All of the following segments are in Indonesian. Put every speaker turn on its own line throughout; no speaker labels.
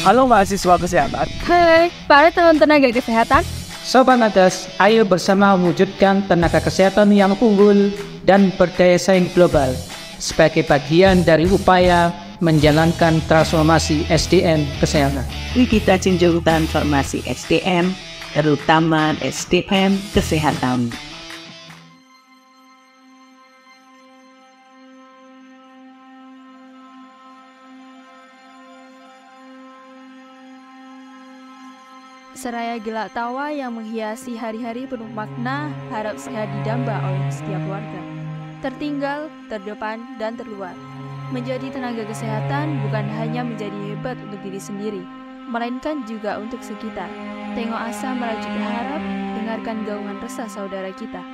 Halo mahasiswa kesehatan.
Hai, para tenaga kesehatan.
Sobat Nadas, ayo bersama mewujudkan tenaga kesehatan yang unggul dan berdaya saing global sebagai bagian dari upaya menjalankan transformasi SDM kesehatan.
Kita junjung transformasi SDM, terutama SDM kesehatan.
Seraya gelak tawa yang menghiasi hari-hari penuh makna, harap sehat didamba oleh setiap warga. Tertinggal, terdepan, dan terluar. Menjadi tenaga kesehatan bukan hanya menjadi hebat untuk diri sendiri, melainkan juga untuk sekitar. Tengok asa merajut harap, dengarkan gaungan resah saudara kita.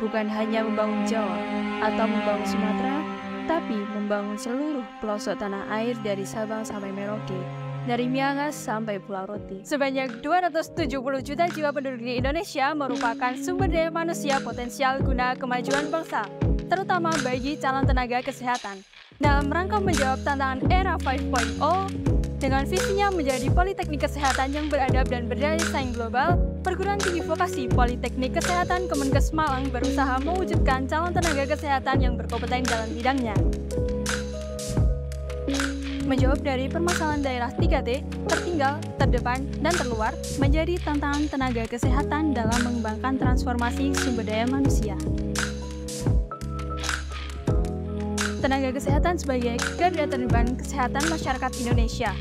Bukan hanya membangun Jawa atau membangun Sumatera, tapi membangun seluruh pelosok tanah air dari Sabang sampai Merauke. Dari Miangas sampai Pulau Roti. Sebanyak 270 juta jiwa penduduk di Indonesia merupakan sumber daya manusia potensial guna kemajuan bangsa, terutama bagi calon tenaga kesehatan. Dalam rangka menjawab tantangan era 5.0, dengan visinya menjadi Politeknik Kesehatan yang beradab dan berdaya saing global, Perguruan Tinggi Vokasi Politeknik Kesehatan Kemenkes Malang berusaha mewujudkan calon tenaga kesehatan yang berkompeten dalam bidangnya. Menjawab dari permasalahan daerah 3T, tertinggal, terdepan, dan terluar, menjadi tantangan tenaga kesehatan dalam mengembangkan transformasi sumber daya manusia. Tenaga kesehatan sebagai garda terdepan kesehatan masyarakat Indonesia.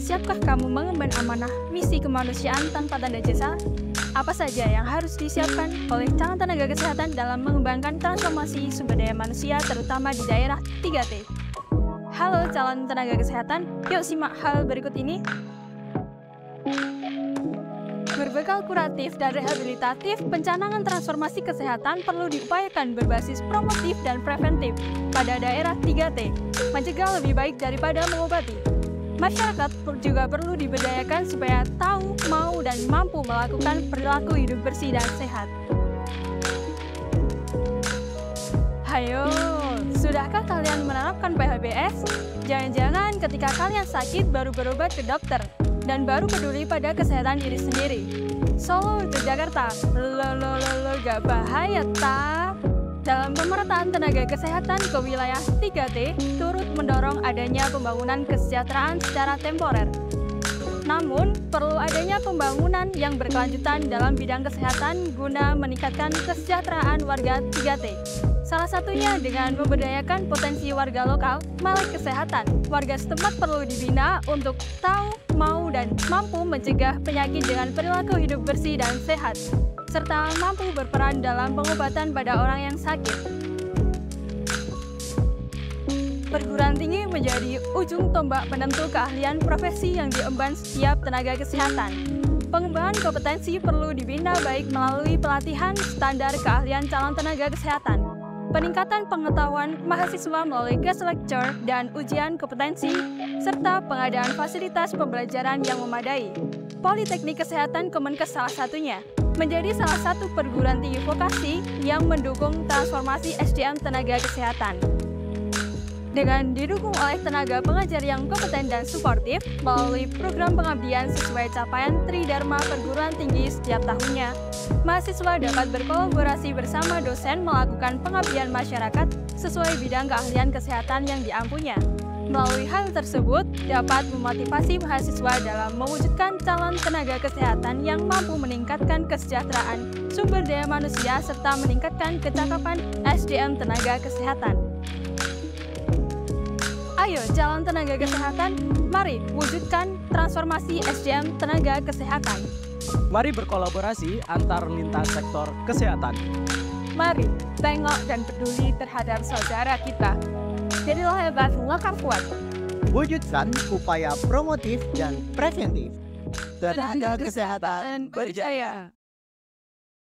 Siapkah kamu mengemban amanah misi kemanusiaan tanpa tanda jasa? Apa saja yang harus disiapkan oleh calon tenaga kesehatan dalam mengembangkan transformasi sumber daya manusia terutama di daerah 3T? Halo calon tenaga kesehatan, yuk simak hal berikut ini. Berbekal kuratif dan rehabilitatif, pencanangan transformasi kesehatan perlu diupayakan berbasis promotif dan preventif pada daerah 3T, mencegah lebih baik daripada mengobati. Masyarakat juga perlu diberdayakan supaya tahu, mau, dan mampu melakukan perilaku hidup bersih dan sehat. Hayo, sudahkah kalian menerapkan PHBS? Jangan-jangan ketika kalian sakit baru berobat ke dokter dan baru peduli pada kesehatan diri sendiri. Solo ke Jakarta, gak bahaya ta? Dalam pemerataan tenaga kesehatan ke wilayah 3T turut mendorong adanya pembangunan kesejahteraan secara temporer. Namun, perlu adanya pembangunan yang berkelanjutan dalam bidang kesehatan guna meningkatkan kesejahteraan warga 3T. Salah satunya dengan memberdayakan potensi warga lokal melek kesehatan. Warga setempat perlu dibina untuk tahu, mau, dan mampu mencegah penyakit dengan perilaku hidup bersih dan sehat, serta mampu berperan dalam pengobatan pada orang yang sakit. Perguruan tinggi menjadi ujung tombak penentu keahlian profesi yang diemban setiap tenaga kesehatan. Pengembangan kompetensi perlu dibina baik melalui pelatihan standar keahlian calon tenaga kesehatan, peningkatan pengetahuan mahasiswa melalui guest lecture dan ujian kompetensi, serta pengadaan fasilitas pembelajaran yang memadai. Politeknik Kesehatan Kemenkes salah satunya, menjadi salah satu perguruan tinggi vokasi yang mendukung transformasi SDM tenaga kesehatan. Dengan didukung oleh tenaga pengajar yang kompeten dan suportif melalui program pengabdian sesuai capaian Tridharma Perguruan Tinggi setiap tahunnya, mahasiswa dapat berkolaborasi bersama dosen melakukan pengabdian masyarakat sesuai bidang keahlian kesehatan yang diampunya. Melalui hal tersebut, dapat memotivasi mahasiswa dalam mewujudkan calon tenaga kesehatan yang mampu meningkatkan kesejahteraan sumber daya manusia serta meningkatkan kecakapan SDM tenaga kesehatan. Ayo calon tenaga kesehatan, mari wujudkan transformasi SDM tenaga kesehatan.
Mari berkolaborasi antar lintas sektor kesehatan.
Mari tengok dan peduli terhadap saudara kita. Jadilah hebat, lekap kuat.
Wujudkan upaya promotif dan preventif.
Tenaga kesehatan berjaya.